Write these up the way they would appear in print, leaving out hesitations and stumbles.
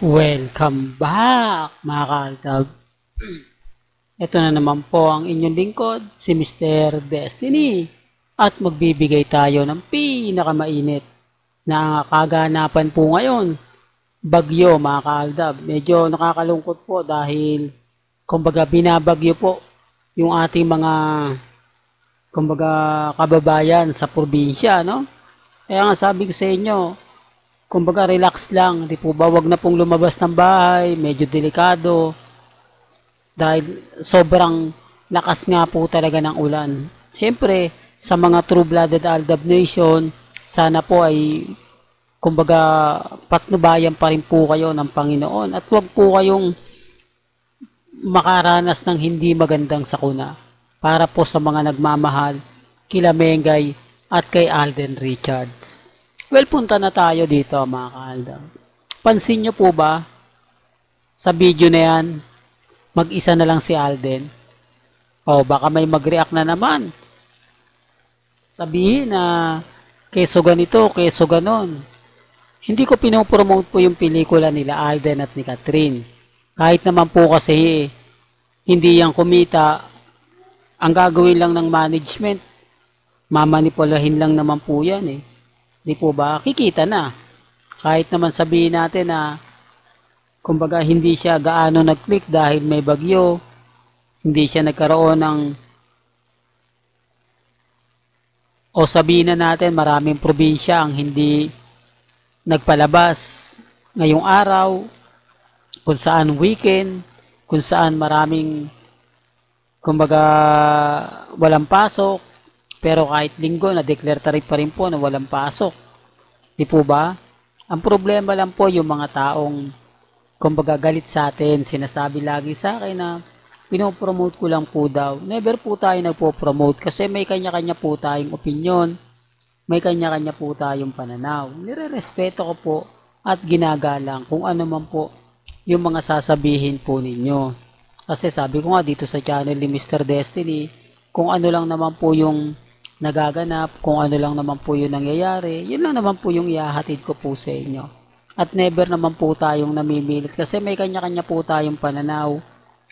Welcome back mga kaaltab. Ito na naman po ang inyong lingkod, si Mr. Destiny. At magbibigay tayo ng pinakamainit na kaganapan po ngayon. Bagyo mga kaaltab. Medyo nakakalungkot po dahil kumbaga binabagyo po yung ating mga kumbaga kababayan sa probinsya, no? Kaya nga sabi ko sa inyo, kumbaga relax lang, di po ba? Wag na pong lumabas ng bahay, medyo delikado. Dahil sobrang lakas nga po talaga ng ulan. Siyempre, sa mga true-blooded Aldab Nation, sana po ay kumbaga patnubayan pa rin po kayo ng Panginoon. At wag po kayong makaranas ng hindi magandang sakuna. Para po sa mga nagmamahal, kila Mengay at kay Alden Richards. Well, punta na tayo dito mga kaaldab. Pansin nyo po ba, sa video na yan, mag-isa na lang si Alden? O baka may mag-react na naman. Sabihin na, keso ganito, keso ganon. Hindi ko pinopromote po yung pelikula nila Alden at ni Catherine. Kahit naman po kasi, hindi yan kumita. Ang gagawin lang ng management, mamanipulahin lang naman po yan eh. Di po ba? Kikita na. Kahit naman sabihin natin na kumbaga hindi siya gaano nag-click dahil may bagyo, hindi siya nagkaroon ng o sabihin na natin maraming probinsya ang hindi nagpalabas ngayong araw, kung saan weekend, kung saan maraming kumbaga walang pasok, pero kahit linggo na-declare tarif pa rin po na walang pasok. Di po ba? Ang problema lang po yung mga taong kumbaga galit sa atin, sinasabi lagi sa akin na pinopromote ko lang po daw. Never po tayo nagpo-promote kasi may kanya-kanya po tayong opinion, may kanya-kanya po tayong pananaw. Nire-respeto ko po at ginagalang kung ano man po yung mga sasabihin po ninyo. Kasi sabi ko nga dito sa channel ni Mr. Destiny, kung ano lang naman po yung nagaganap, kung ano lang naman po yung nangyayari, yun lang naman po yung ihahatid ko po sa inyo. At never naman po tayong namimilit kasi may kanya-kanya po tayong pananaw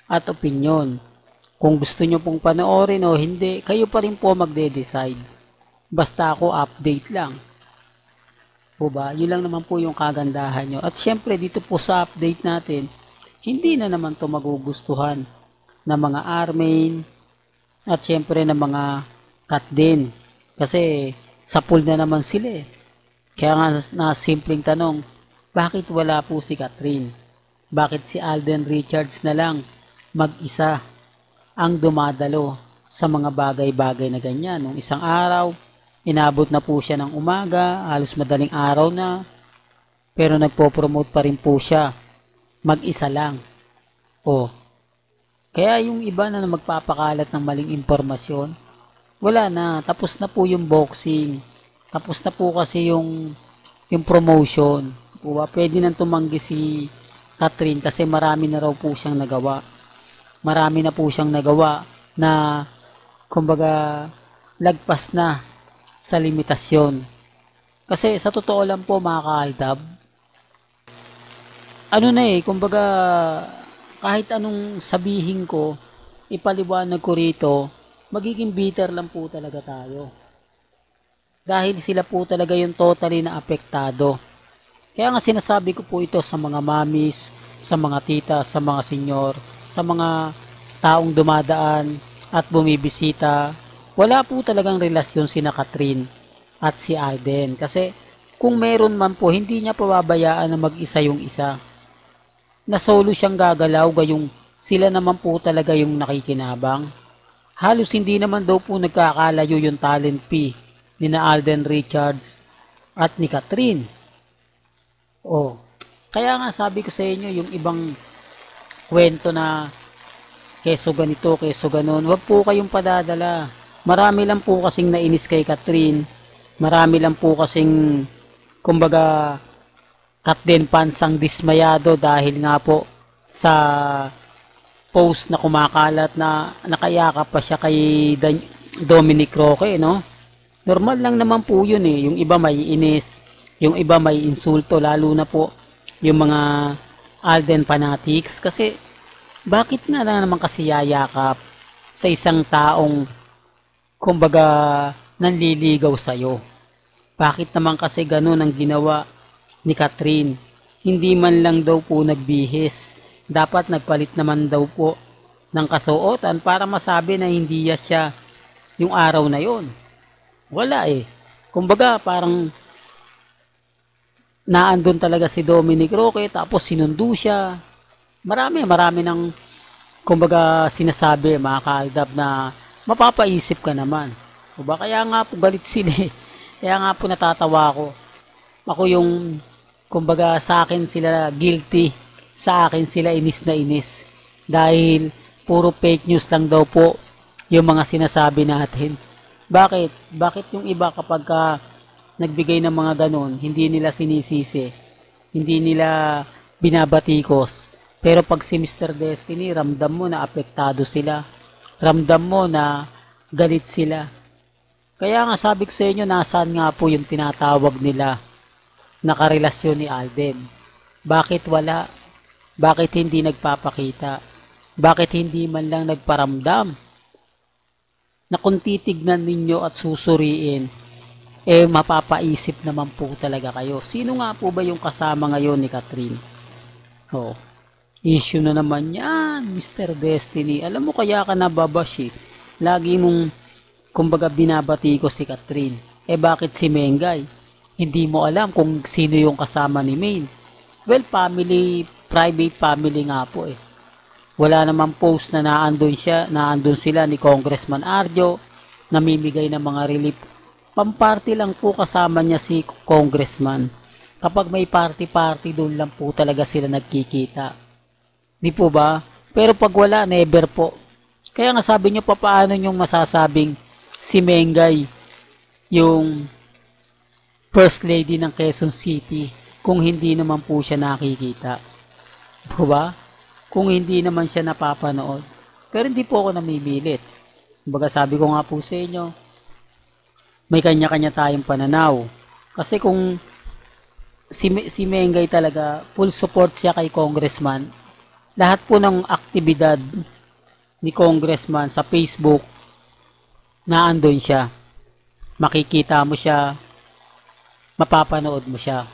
at opinion. Kung gusto nyo pong panoorin o hindi, kayo pa rin po magde-decide. Basta ako update lang. O ba? Yun lang naman po yung kagandahan nyo. At syempre dito po sa update natin, hindi na naman to magugustuhan ng mga armain at syempre ng mga cut din. Kasi sa pool na naman sila eh. Kaya nga na simpleng tanong, bakit wala po si Catherine? Bakit si Alden Richards na lang mag-isa ang dumadalo sa mga bagay-bagay na ganyan? Nung isang araw, inabot na po siya ng umaga, halos madaling araw na, pero nagpo-promote pa rin po siya. Mag-isa lang. O, kaya yung iba na magpapakalat ng maling impormasyon, wala na. Tapos na po yung boxing. Tapos na po kasi yung promotion. O, pwede nang tumanggi si Catherine kasi marami na raw po siyang nagawa. Marami na po siyang nagawa na kumbaga lagpas na sa limitasyon. Kasi sa totoo lang po mga kaaldab, ano na eh, kumbaga kahit anong sabihin ko, ipaliwanag ko rito, magiging bitter lang po talaga tayo. Dahil sila po talaga yung totally na apektado. Kaya nga sinasabi ko po ito sa mga mamis, sa mga tita, sa mga senyor, sa mga taong dumadaan at bumibisita. Wala po talagang relasyon sina Catherine at si Alden. Kasi kung meron man po, hindi niya pababayaan na mag-isa yung isa. Na solo siyang gagalaw, gayong sila naman po talaga yung nakikinabang. Halos hindi naman daw po nagkakalayo yung talent P ni na Alden Richards at ni Catherine. Oh, kaya nga sabi ko sa inyo yung ibang kwento na keso ganito, keso ganon, wag po kayong padadala. Marami lang po kasing nainis kay Catherine, marami lang po kasing kumbaga kat din pansang dismayado dahil nga po sa post na kumakalat na nakayakap pa siya kay Dominic Roque, no? Normal lang naman po yun eh. Yung iba may inis, yung iba may insulto, lalo na po yung mga Alden fanatics kasi bakit nga na naman kasi yayakap sa isang taong kumbaga nanliligaw sa'yo? Bakit naman kasi ganun ang ginawa ni Catherine? Hindi man lang daw po nagbihis. Dapat nagpalit naman daw po ng kasuotan para masabi na hindi siya yung araw na yon. Wala eh. Kumbaga parang naandun talaga si Dominic Roque tapos sinundo siya. Marami ng kumbaga sinasabi mga kaaldab na mapapaisip ka naman. O ba kaya nga po galit sila eh. Kaya nga po natatawa ako. Ako yung kumbaga sa akin sila guilty. Sa akin sila inis na inis. Dahil puro fake news lang daw po yung mga sinasabi natin. Bakit? Bakit yung iba kapag nagbigay ng mga ganon, hindi nila sinisisi, hindi nila binabatikos. Pero pag si Mr. Destiny, ramdam mo na apektado sila. Ramdam mo na galit sila. Kaya nga sabi ko sa inyo, nasaan nga po yung tinatawag nila na karelasyon ni Alden? Bakit wala? Bakit hindi nagpapakita? Bakit hindi man lang nagparamdam? Na kung titignan ninyo at susuriin, mapapaisip naman po talaga kayo. Sino nga po ba yung kasama ngayon ni Catherine? Oh, issue na naman yan, Mr. Destiny. Alam mo kaya ka nababash eh. Lagi mong kumbaga binabati ko si Catherine. Bakit si Mengay? Hindi mo alam kung sino yung kasama ni Maine. Well, private family nga po eh. Wala namang post na naandun sila ni Congressman Arjo, namimigay ng mga relief. Pamparty lang po kasama niya si Congressman. Kapag may party-party, doon lang po talaga sila nagkikita. Di po ba? Pero pag wala, never po. Kaya nga sabi niyo, paano yung masasabing si Mengay yung First Lady ng Quezon City kung hindi naman po siya nakikita? Po ba? Kung hindi naman siya napapanood. Pero hindi po ako namimilit. Kumbaga sabi ko nga po sa inyo, may kanya-kanya tayong pananaw. Kasi kung si Mengay talaga, full support siya kay Congressman, lahat po ng aktibidad ni Congressman sa Facebook, naandun siya. Makikita mo siya, mapapanood mo siya.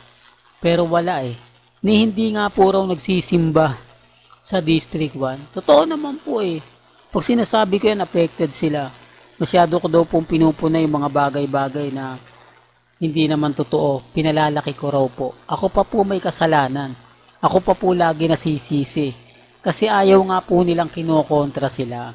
Pero wala eh. Hindi nga po raw nagsisimba sa District 1. Totoo naman po eh. Pag sinasabi ko yan, affected sila. Masyado ko daw pong pinupuna yung mga bagay-bagay na hindi naman totoo. Pinalalaki ko raw po. Ako pa po may kasalanan. Ako pa po lagi nasisisi. Kasi ayaw nga po nilang kinokontra sila.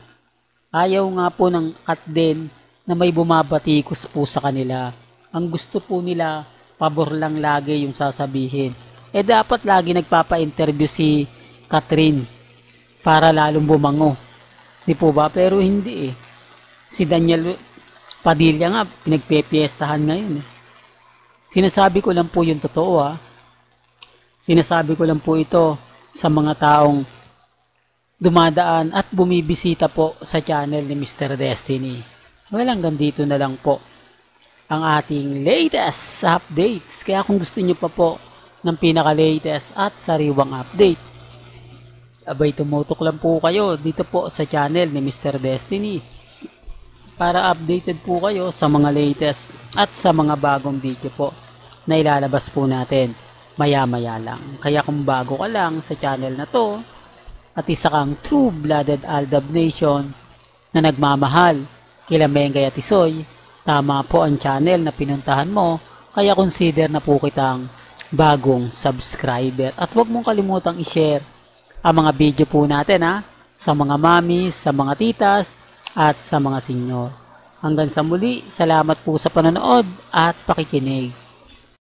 Ayaw nga po ng Katden na may bumabatikos po sa kanila. Ang gusto po nila, pabor lang lagi yung sasabihin. Dapat lagi nagpapa-interview si Catherine para lalong bumango. Di po ba? Pero hindi eh. Si Daniel Padilla nga, pinagpepiestahan ngayon eh. Sinasabi ko lang po yung totoo ha. Sinasabi ko lang po ito sa mga taong dumadaan at bumibisita po sa channel ni Mr. Destiny. Well, hanggang dito na lang po ang ating latest updates. Kaya kung gusto nyo pa po ng pinaka-latest at sariwang update, abay tumutok lang po kayo dito po sa channel ni Mr. Destiny para updated po kayo sa mga latest at sa mga bagong video po na ilalabas po natin maya-maya lang. Kaya kung bago ka lang sa channel na to at isa kang true-blooded Aldab Nation na nagmamahal kila Mengay at Isoy, tama po ang channel na pinuntahan mo, kaya consider na po kitang bagong subscriber. At huwag mong kalimutang i-share ang mga video po natin sa mga mamis, sa mga titas, at sa mga senyor. Hanggang sa muli, salamat po sa panonood at pakikinig.